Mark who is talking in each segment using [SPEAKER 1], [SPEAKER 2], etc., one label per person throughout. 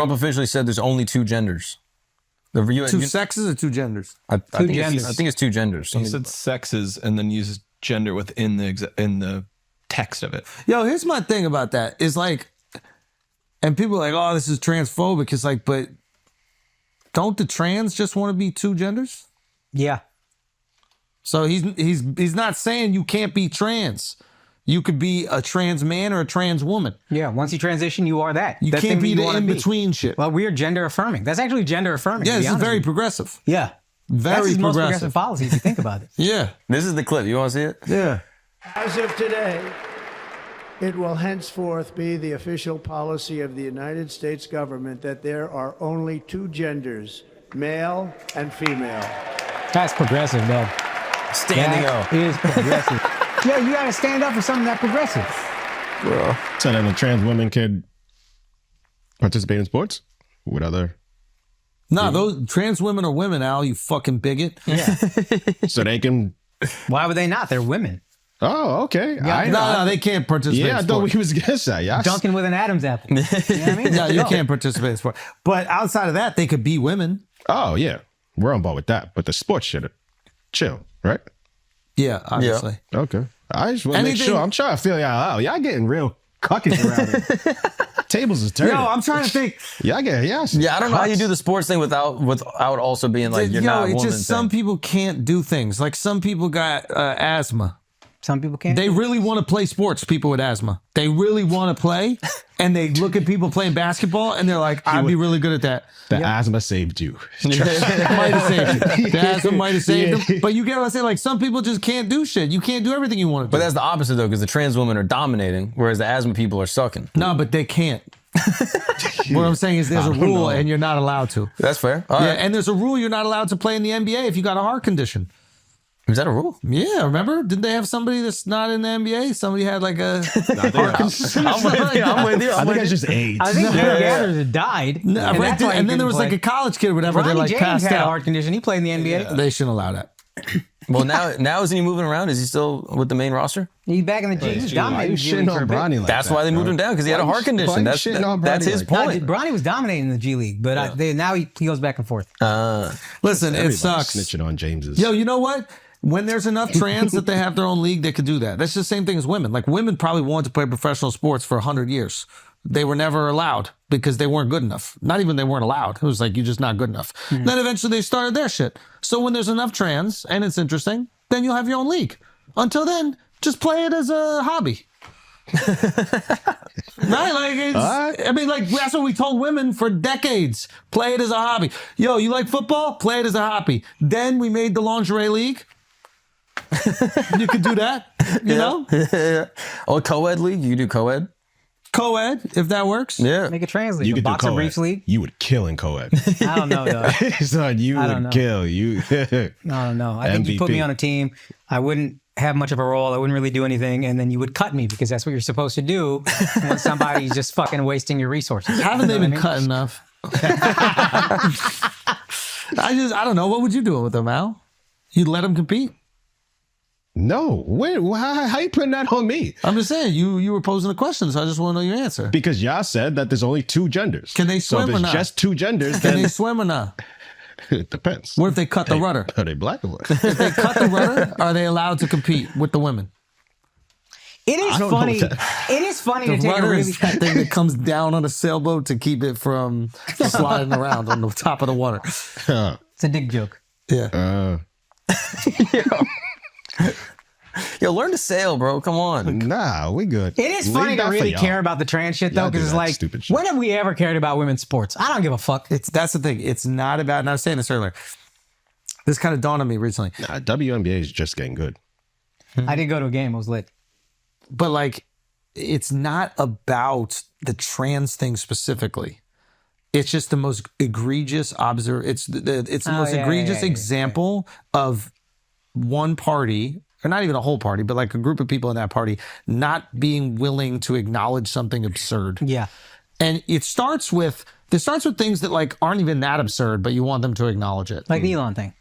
[SPEAKER 1] Trump officially said there's only two genders.
[SPEAKER 2] Two sexes or two genders?
[SPEAKER 1] I think it's two genders.
[SPEAKER 3] He said sexes and then uses gender within the text of it.
[SPEAKER 2] Yo, here's my thing about that is like, and people are like, oh, this is transphobic. It's like, but don't the trans just want to be two genders?
[SPEAKER 4] Yeah.
[SPEAKER 2] So he's not saying you can't be trans. You could be a trans man or a trans woman.
[SPEAKER 4] Yeah, once you transition, you are that.
[SPEAKER 2] You can't be the in-between shit.
[SPEAKER 4] Well, we're gender affirming. That's actually gender affirming.
[SPEAKER 2] Yeah, this is very progressive.
[SPEAKER 4] Yeah.
[SPEAKER 2] Very
[SPEAKER 4] That's his most
[SPEAKER 2] progressive.
[SPEAKER 4] progressive policy if you think about it.
[SPEAKER 2] Yeah.
[SPEAKER 1] This is the clip. You want to see it?
[SPEAKER 2] Yeah.
[SPEAKER 5] As of today, it will henceforth be the official policy of the United States government that there are only two genders, male and female.
[SPEAKER 4] That's progressive, though.
[SPEAKER 1] Standing up.
[SPEAKER 4] Is progressive. Yeah, you got to stand up for something that progressive.
[SPEAKER 6] Well, so then a trans woman could participate in sports with other...
[SPEAKER 2] Nah, those trans women are women, Al, you fucking bigot.
[SPEAKER 4] Yeah.
[SPEAKER 6] So they can...
[SPEAKER 4] Why would they not? They're women.
[SPEAKER 6] Oh, okay.
[SPEAKER 2] No, they can't participate in
[SPEAKER 6] I
[SPEAKER 2] sport.
[SPEAKER 6] thought we was against that. Yeah.
[SPEAKER 4] Dunking with an Adam's apple. You know what I mean?
[SPEAKER 2] No, you can't participate in sport. But outside of that, they could be women.
[SPEAKER 6] Oh, yeah. We're on board with that. But the sports shit, chill, right?
[SPEAKER 2] Yeah, obviously.
[SPEAKER 6] Yeah. Okay. I just want to make sure. I'm trying to feel y'all out. Y'all getting real cuckies around here. Tables is turning.
[SPEAKER 2] Yo, I'm trying to think.
[SPEAKER 1] Yeah, I don't know how you do the sports thing without also being like you're not a woman.
[SPEAKER 2] It's just some people can't do things. Like some people got asthma.
[SPEAKER 4] Some people can't.
[SPEAKER 2] They really want to play sports, people with asthma. They really want to play, and they look at people playing basketball, and they're like, I'd be really good at that.
[SPEAKER 6] The asthma saved you.
[SPEAKER 2] Might have saved you. The asthma might have saved them. But you get what I'm saying? Like, some people just can't do shit. You can't do everything you want to do.
[SPEAKER 1] But that's the opposite, though, because the trans women are dominating, whereas the asthma people are sucking.
[SPEAKER 2] No, but they can't. What I'm saying is there's a rule, and you're not allowed to.
[SPEAKER 1] That's fair. All right.
[SPEAKER 2] And there's a rule you're not allowed to play in the NBA if you got a heart condition.
[SPEAKER 1] Is that a rule?
[SPEAKER 2] Yeah, remember? Didn't they have somebody that's not in the NBA? Somebody had like a heart condition.
[SPEAKER 1] I'm with you.
[SPEAKER 6] I think that's just AIDS.
[SPEAKER 4] I think Gathers had died.
[SPEAKER 2] No, and then there was like a college kid or whatever. They like
[SPEAKER 4] James
[SPEAKER 2] passed
[SPEAKER 4] had a
[SPEAKER 2] out.
[SPEAKER 4] heart condition. He played in the NBA.
[SPEAKER 2] Yeah, they shouldn't allow that.
[SPEAKER 1] Well, now isn't he moving around? Is he still with the main roster?
[SPEAKER 4] He's back in the G. He's dominating the G League for a bit.
[SPEAKER 1] That's why they moved him down, because he had a heart condition. That's his point.
[SPEAKER 4] Bronny was dominating the G League, but now he goes back and forth.
[SPEAKER 2] Listen, it sucks.
[SPEAKER 6] Snitching on James's.
[SPEAKER 2] Yo, you know what? When there's enough trans that they have their own league, they could do that. That's the same thing as women. Like, women probably wanted to play professional sports for 100 years. They were never allowed because they weren't good enough. Not even they weren't allowed. It was like, you're just not good enough. Mm-hmm. Then eventually they started their shit. So when there's enough trans and it's interesting, then you'll have your own league. Until then, just play it as a hobby. Right? Like, I mean, like, that's what we told women for decades. Play it as a hobby. Yo, you like football? Play it as a hobby. Then we made the lingerie league. You could do that, you know?
[SPEAKER 1] Oh, co-ed league? You do co-ed?
[SPEAKER 2] Co-ed, if that works.
[SPEAKER 1] Yeah.
[SPEAKER 4] Make a trans league.
[SPEAKER 6] You could do
[SPEAKER 4] Boxer
[SPEAKER 6] co-ed.
[SPEAKER 4] Briefs league.
[SPEAKER 6] You would kill in co-ed.
[SPEAKER 4] I don't know, though.
[SPEAKER 6] Son, you would kill. You.
[SPEAKER 4] I don't know. I think you put me on a team, I wouldn't have much of a role. I wouldn't really do anything, and then you would cut me because that's what you're supposed to do when somebody's just fucking wasting your resources.
[SPEAKER 2] Haven't they been cut enough? I don't know. What would you do with them, Al? You'd let them compete?
[SPEAKER 6] No. Wait, how you putting that on me?
[SPEAKER 2] I'm just saying, you were posing a question, so I just want to know your answer.
[SPEAKER 6] Because y'all said that there's only two genders.
[SPEAKER 2] Can they swim
[SPEAKER 6] so if
[SPEAKER 2] or
[SPEAKER 6] it's
[SPEAKER 2] not?
[SPEAKER 6] just two genders,
[SPEAKER 2] Can
[SPEAKER 6] then
[SPEAKER 2] they swim or not?
[SPEAKER 6] It depends.
[SPEAKER 2] What if they cut the rudder?
[SPEAKER 6] Are they black or what?
[SPEAKER 2] If they cut the rudder, are they allowed to compete with the women?
[SPEAKER 4] It is funny. It is funny to take a
[SPEAKER 2] rudder
[SPEAKER 4] really...
[SPEAKER 2] is that thing that comes down on a sailboat to keep it from sliding around on the top of the water.
[SPEAKER 4] It's a dick joke.
[SPEAKER 2] Yeah.
[SPEAKER 1] Yo, learn to sail, bro. Come on.
[SPEAKER 6] Nah, we good.
[SPEAKER 4] It is funny to really care about the trans shit, though, because it's like, when have we ever cared about women's sports? I don't give a fuck.
[SPEAKER 2] That's the thing. It's not about, and I was saying this earlier, this kind of dawned on me recently.
[SPEAKER 6] Nah, WNBA is just getting good.
[SPEAKER 4] I did go to a game. It was lit.
[SPEAKER 2] But like, it's not about the trans thing specifically. It's just the most egregious It's the most egregious example of one party, or not even a whole party, but like a group of people in that party not being willing to acknowledge something absurd.
[SPEAKER 4] Yeah.
[SPEAKER 2] And it starts with things that like aren't even that absurd, but you want them to acknowledge it.
[SPEAKER 4] Like the Elon thing.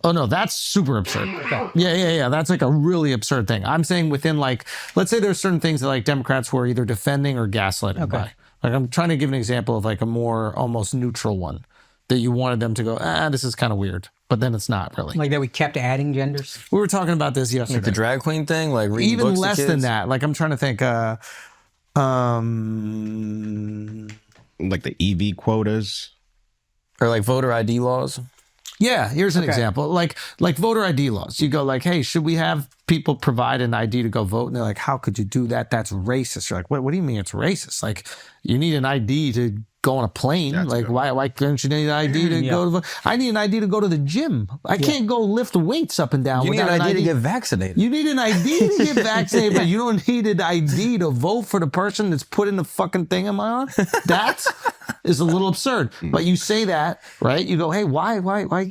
[SPEAKER 2] Oh no, that's super absurd. Okay. Yeah. That's like a really absurd thing. I'm saying within like, let's say there's certain things that like Democrats were either defending or gaslighting by. Like I'm trying to give an example of like a more almost neutral one that you wanted them to go, this is kind of weird, but then it's not really.
[SPEAKER 4] Like that we kept adding genders?
[SPEAKER 2] We were talking about this yesterday.
[SPEAKER 1] Like the drag queen thing, like reading
[SPEAKER 2] even
[SPEAKER 1] books
[SPEAKER 2] less
[SPEAKER 1] to
[SPEAKER 2] than
[SPEAKER 1] kids?
[SPEAKER 2] that. Like I'm trying to think.
[SPEAKER 6] Like the EV quotas.
[SPEAKER 1] Or like voter ID laws.
[SPEAKER 2] Yeah, here's an example. Like voter ID laws. You go like, hey, should we have people provide an ID to go vote? And they're like, how could you do that? That's racist. You're like, what do you mean it's racist? Like, you need an ID to go on a plane.
[SPEAKER 6] That's
[SPEAKER 2] like,
[SPEAKER 6] good.
[SPEAKER 2] why can't you need an ID to go to vote? I need an ID to go to the gym. I can't go lift weights up and down.
[SPEAKER 1] You need an
[SPEAKER 2] without
[SPEAKER 1] ID to get vaccinated.
[SPEAKER 2] You need an ID to get vaccinated, but you don't need an ID to vote for the person that's putting the fucking thing am I on? That is a little absurd. But you say that, right? You go, hey, why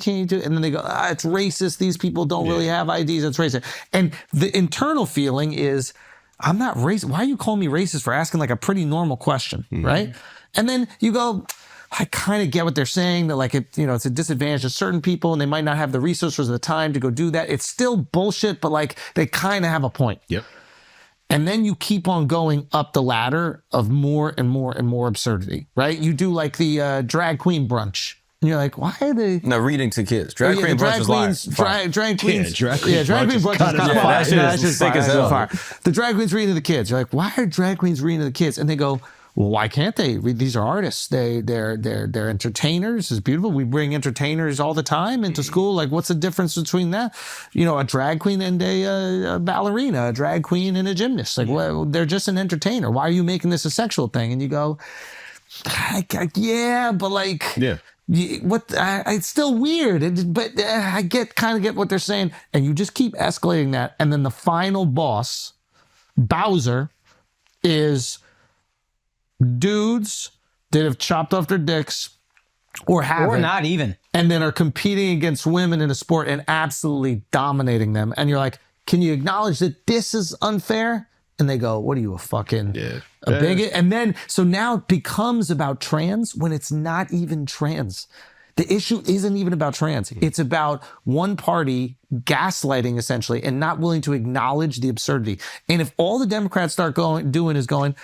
[SPEAKER 2] can't you do it? And then they go, it's racist. These people don't really have IDs. It's racist. And the internal feeling is, I'm not racist. Why are you calling me racist for asking like a pretty normal question, right? And then you go, I kind of get what they're saying, that like, it's a disadvantage to certain people and they might not have the resources or the time to go do that. It's still bullshit, but like they kind of have a point.
[SPEAKER 6] Yep.
[SPEAKER 2] And then you keep on going up the ladder of more and more and more absurdity, right? You do like the drag queen brunch. And you're like, why are they...
[SPEAKER 1] No, reading to kids. Drag queen brunch is live.
[SPEAKER 2] Drag queens.
[SPEAKER 6] drag queen
[SPEAKER 2] brunch is kind of
[SPEAKER 1] fire. That shit is sick as hell.
[SPEAKER 2] The drag queens reading to the kids. You're like, why are drag queens reading to the kids? And they go, well, why can't they? These are artists. They're entertainers. It's beautiful. We bring entertainers all the time into school. Like, what's the difference between that? A drag queen and a ballerina, a drag queen and a gymnast. Like, well, they're just an entertainer. Why are you making this a sexual thing? And you go, but like, it's still weird. But I kind of get what they're saying. And you just keep escalating that. And then the final boss, Bowser, is dudes that have chopped off their dicks or haven't.
[SPEAKER 4] Or not even.
[SPEAKER 2] And then are competing against women in a sport and absolutely dominating them. And you're like, can you acknowledge that this is unfair? And they go, what are you, a fucking a bigot? And then, so now it becomes about trans when it's not even trans. The issue isn't even about trans. It's about one party gaslighting essentially and not willing to acknowledge the absurdity. And if all the Democrats start doing is going,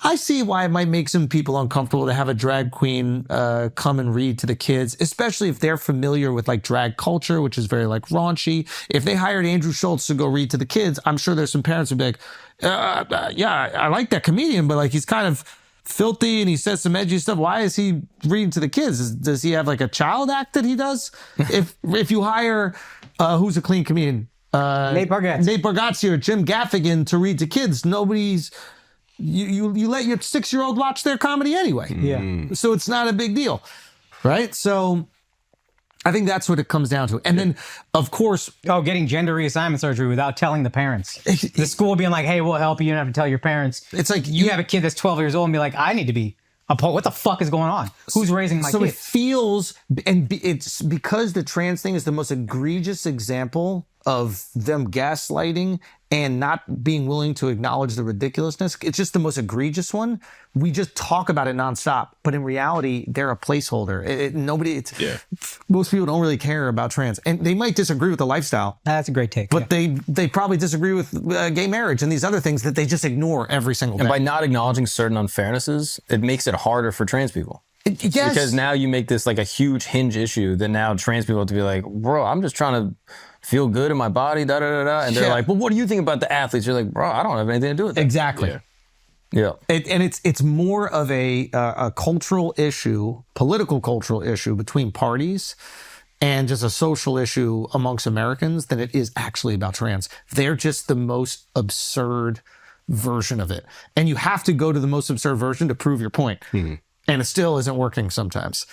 [SPEAKER 2] I see why it might make some people uncomfortable to have a drag queen come and read to the kids, especially if they're familiar with like drag culture, which is very like raunchy. If they hired Andrew Schulz to go read to the kids, I'm sure there's some parents who'd be like, I like that comedian, but like he's kind of filthy and he says some edgy stuff. Why is he reading to the kids? Does he have like a child act that he does? if you hire, who's a clean comedian?
[SPEAKER 4] Nate Bargatze
[SPEAKER 2] or Jim Gaffigan to read to kids, nobody's... You let your 6-year-old watch their comedy anyway.
[SPEAKER 4] Yeah.
[SPEAKER 2] So it's not a big deal. Right? So I think that's what it comes down to. And then, of course...
[SPEAKER 4] getting gender reassignment surgery without telling the parents. The school being like, hey, we'll help you. You don't have to tell your parents.
[SPEAKER 2] It's like...
[SPEAKER 4] You have a kid that's 12 years old and be like, I need to be a what the fuck is going on? Who's raising my kid?
[SPEAKER 2] So it feels... And it's because the trans thing is the most egregious example of them gaslighting and not being willing to acknowledge the ridiculousness. It's just the most egregious one. We just talk about it nonstop, but in reality, they're a placeholder. Most people don't really care about trans, and they might disagree with the lifestyle.
[SPEAKER 4] That's a great take.
[SPEAKER 2] But they probably disagree with gay marriage and these other things that they just ignore every single day.
[SPEAKER 1] And by not acknowledging certain unfairnesses, it makes it harder for trans people.
[SPEAKER 2] Yes.
[SPEAKER 1] Because now you make this like a huge hinge issue that now trans people have to be like, bro, I'm just trying to feel good in my body, And they're like, well, what do you think about the athletes? You're like, bro, I don't have anything to do with that.
[SPEAKER 2] Exactly.
[SPEAKER 1] Yeah.
[SPEAKER 2] And it's more of a cultural issue, political cultural issue between parties and just a social issue amongst Americans than it is actually about trans. They're just the most absurd version of it. And you have to go to the most absurd version to prove your point. Mm-hmm. And it still isn't working sometimes.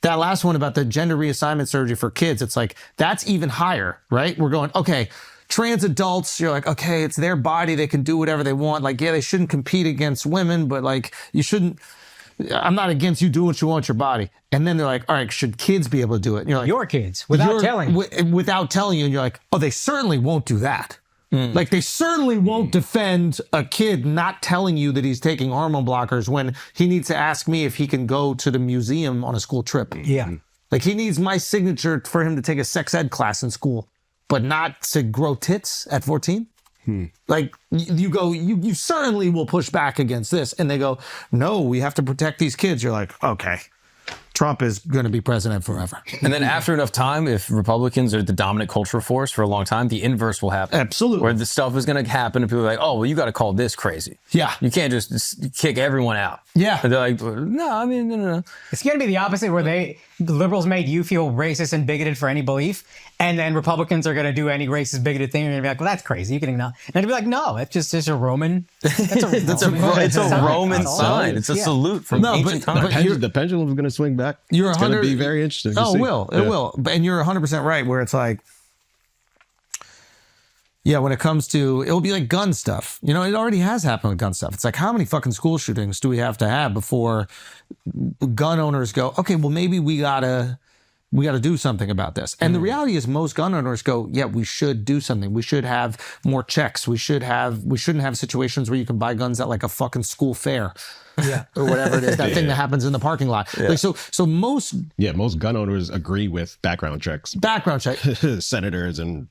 [SPEAKER 2] That last one about the gender reassignment surgery for kids, it's like, that's even higher, right? We're going, okay, trans adults, you're like, okay, it's their body. They can do whatever they want. Like, yeah, they shouldn't compete against women, but like, you shouldn't, I'm not against you doing what you want with your body. And then they're like, all right, should kids be able to do it? And you're like,
[SPEAKER 4] your kids, without telling.
[SPEAKER 2] Without telling you. And you're like, oh, they certainly won't do that. Like, they certainly won't defend a kid not telling you that he's taking hormone blockers when he needs to ask me if he can go to the museum on a school trip.
[SPEAKER 4] Yeah.
[SPEAKER 2] Like, he needs my signature for him to take a sex ed class in school, but not to grow tits at 14. Like you go, you certainly will push back against this. And they go, no, we have to protect these kids. You're like, okay, Trump is going to be president forever.
[SPEAKER 1] And then after enough time, if Republicans are the dominant cultural force for a long time, the inverse will happen.
[SPEAKER 2] Absolutely.
[SPEAKER 1] Where the stuff is going to happen and people are like, oh, well, you got to call this crazy.
[SPEAKER 2] Yeah.
[SPEAKER 1] You can't just kick everyone out.
[SPEAKER 2] Yeah.
[SPEAKER 1] And they're like, no, I mean, no.
[SPEAKER 4] It's going to be the opposite where the liberals made you feel racist and bigoted for any belief. And then Republicans are going to do any racist, bigoted thing. And you're going to be like, well, that's crazy. You can ignore. And they'd be like, no, it's just a Roman. It's
[SPEAKER 1] a Roman sign. It's a salute from ancient times.
[SPEAKER 6] The pendulum is going to swing back.
[SPEAKER 2] You're
[SPEAKER 6] it's going to be very interesting.
[SPEAKER 2] Oh, it will. It will. And you're 100% right where it's like, yeah, when it comes to, it'll be like gun stuff. You know, it already has happened with gun stuff. It's like, how many fucking school shootings do we have to have before gun owners go, okay, well, maybe we gotta do something about this. And the reality is most gun owners go, yeah, we should do something. We should have more checks. We shouldn't have situations where you can buy guns at like a fucking school fair. Yeah. Or whatever it is, that thing that happens in the parking lot. Yeah. Like, so most
[SPEAKER 6] gun owners agree with background checks. Senators and,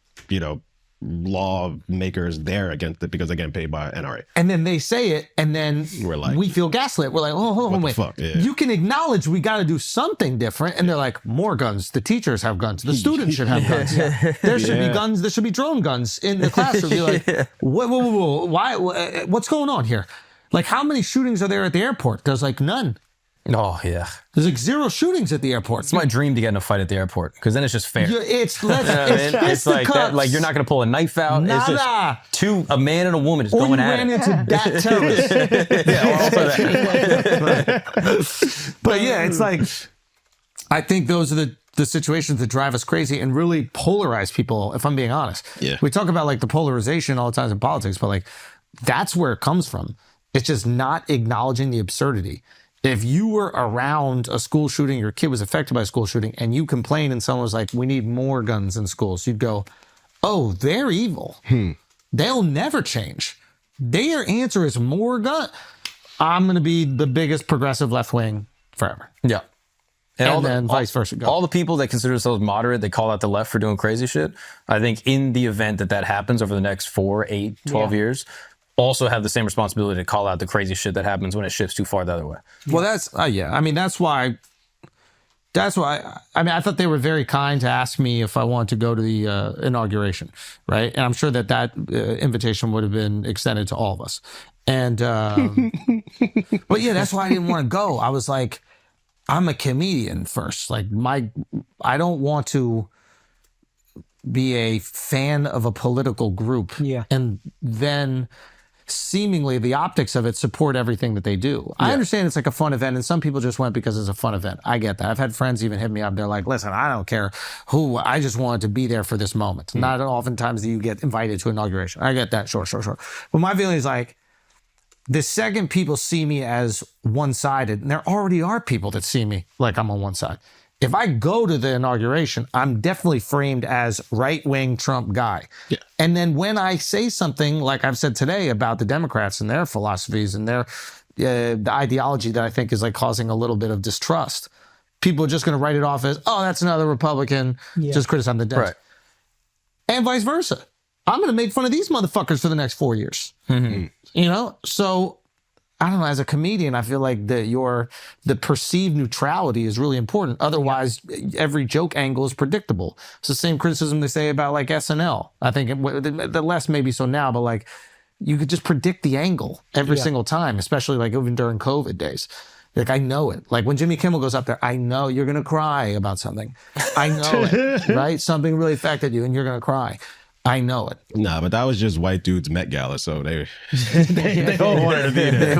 [SPEAKER 6] lawmakers, they're against it because they're getting paid by NRA.
[SPEAKER 2] And then they say it, and then we feel gaslit. We're like, oh, hold on, wait. Fuck? Yeah. You can acknowledge we got to do something different. And they're like, more guns. The teachers have guns. The students should have guns. There should be guns. There should be drone guns in the classroom. You're like, whoa, why? What's going on here? Like, how many shootings are there at the airport? There's like none.
[SPEAKER 1] Oh, yeah.
[SPEAKER 2] There's like 0 shootings at the airport.
[SPEAKER 1] It's my dream to get in a fight at the airport because then it's just fair.
[SPEAKER 2] It's like
[SPEAKER 1] that. Like, you're not going to pull a knife out. Nada. It's just a man and a woman just going at it.
[SPEAKER 2] Or you ran into that terrorist. But yeah, it's like, I think those are the situations that drive us crazy and really polarize people, if I'm being honest.
[SPEAKER 6] Yeah.
[SPEAKER 2] We talk about like the polarization all the time in politics, but like, that's where it comes from. It's just not acknowledging the absurdity. If you were around a school shooting, your kid was affected by a school shooting, and you complained and someone was like, we need more guns in schools, you'd go, oh, they're evil. They'll never change. Their answer is more gun. I'm going to be the biggest progressive left wing forever.
[SPEAKER 1] Yeah.
[SPEAKER 2] And then vice versa.
[SPEAKER 1] All the people that consider themselves moderate, they call out the left for doing crazy shit. I think in the event that happens over the next 4, 8, 12 years, also have the same responsibility to call out the crazy shit that happens when it shifts too far the other way.
[SPEAKER 2] Well, that's, I mean, that's why, I mean, I thought they were very kind to ask me if I wanted to go to the inauguration, right? And I'm sure that invitation would have been extended to all of us. And, but yeah, that's why I didn't want to go. I was like, I'm a comedian first. Like I don't want to be a fan of a political group. Yeah. And then seemingly the optics of it support everything that they do. Yeah. I understand it's like a fun event and some people just went because it's a fun event. I get that. I've had friends even hit me up. They're like, listen, I don't care who, I just wanted to be there for this moment. Not oftentimes do you get invited to inauguration. I get that. Sure. But my feeling is like, the second people see me as one-sided, and there already are people that see me like I'm on one side. If I go to the inauguration, I'm definitely framed as right-wing Trump guy. Yeah. And then when I say something like I've said today about the Democrats and their philosophies and their the ideology that I think is like causing a little bit of distrust, people are just going to write it off as, oh, that's another Republican, just criticizing the Dems. Right. And vice versa. I'm going to make fun of these motherfuckers for the next 4 years. You know? So I don't know, as a comedian, I feel like the perceived neutrality is really important. Otherwise, every joke angle is predictable. It's the same criticism they say about like SNL. I think the less maybe so now, but like you could just predict the angle every single time, especially like even during COVID days. Like, I know it. Like when Jimmy Kimmel goes up there, I know you're going to cry about something. I know it, right? Something really affected you and you're going to cry. I know it.
[SPEAKER 6] Nah, but that was just white dudes Met Gala, so they
[SPEAKER 2] all wanted to be there.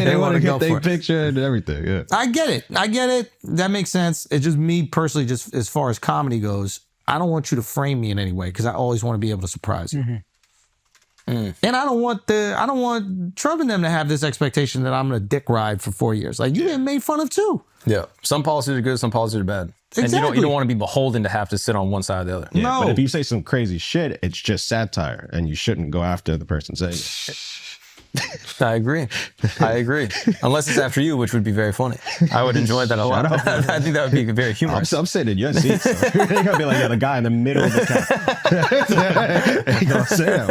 [SPEAKER 2] They want to
[SPEAKER 6] get their picture and everything. Yeah,
[SPEAKER 2] I get it. That makes sense. It's just me personally, just as far as comedy goes, I don't want you to frame me in any way because I always want to be able to surprise you. And I don't want Trump and them to have this expectation that I'm going to dick ride for 4 years. Like, you get made fun of too.
[SPEAKER 1] Yeah. Some policies are good, some policies are bad.
[SPEAKER 2] Exactly.
[SPEAKER 1] And you don't want to be beholden to have to sit on one side or the other.
[SPEAKER 6] Yeah,
[SPEAKER 2] no.
[SPEAKER 6] But if you say some crazy shit, it's just satire, and you shouldn't go after the person saying it.
[SPEAKER 1] I agree. Unless it's after you, which would be very funny. I would enjoy that a lot. I think that would be very humorous.
[SPEAKER 6] I'm sitting in your seat, so you're going to be like the guy in the middle of the couch. You going to say that?